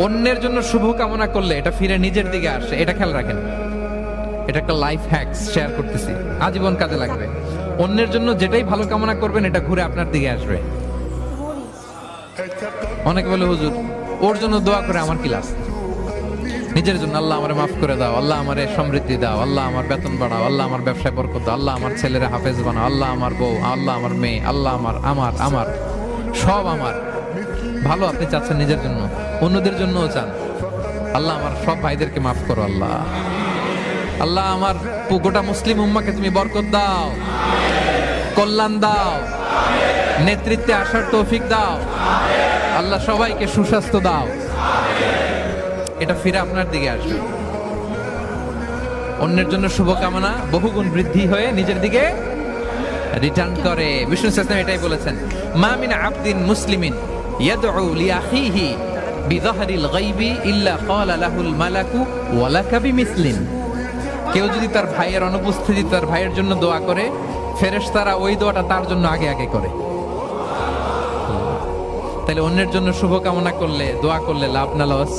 অন্যের জন্য শুভ কামনা করলে এটা ফিরে নিজের দিকে আসে, এটা খেয়াল রাখেন। এটা একটা লাইফ হ্যাকস শেয়ার করতেছি, আজীবন কাজে লাগবে। অন্যের জন্য যেটাই ভালো কামনা করবেন এটা ঘুরে আপনার দিকে আসবে। অনেকে বলে হুজুর ওর জন্য দোয়া করে আমার কি লাভ? নিজের জন্য আল্লাহ আমারে মাফ করে দাও, আল্লাহ আমারে সমৃদ্ধি দাও, আল্লাহ আমার বেতন বাড়াও, আল্লাহ আমার ব্যবসায় বরকত দাও, আল্লাহ আমার ছেলেরা হাফেজ বানাও, আল্লাহ আমার বউ, আল্লাহ আমার মেয়ে, আল্লাহ আমার আমার আমার সব আমার ভালো আপনি চাচ্ছেন নিজের জন্য, অন্যদের জন্যও চান। আল্লাহ আমার সব ভাইদেরকে মাফ করো, আল্লাহ আল্লাহ আমার গোটা মুসলিম উম্মাকে তুমি বরকত দাও, কল্যাণ দাও, নেতৃত্বে আসার তৌফিক দাও, আল্লাহ সবাইকে সুস্বাস্থ্য দাও। এটা ফিরে আপনার দিকে আসবে। অন্যের জন্য শুভকামনা বহুগুণ বৃদ্ধি হয়ে নিজের দিকে রিটার্ন করে। বিষ্ণু ইসলাম এটাই বলেছেন, মা মিন আবদিন মুসলিমিন ইয়াদউ লিআখিহি বিযাহরিল গায়বি ইল্লা ক্বালা লাহুল মালাকু ওয়া লাকা বিমিসলিন। কেউ যদি তার ভাইয়ের অনুপস্থিতি তার ভাইয়ের জন্য দোয়া করে, ফেরেশতারা ওই দোয়াটা তার জন্য আগে আগে করে। তাহলে অন্যের জন্য শুভকামনা করলে, দোয়া করলে লাভ না লস?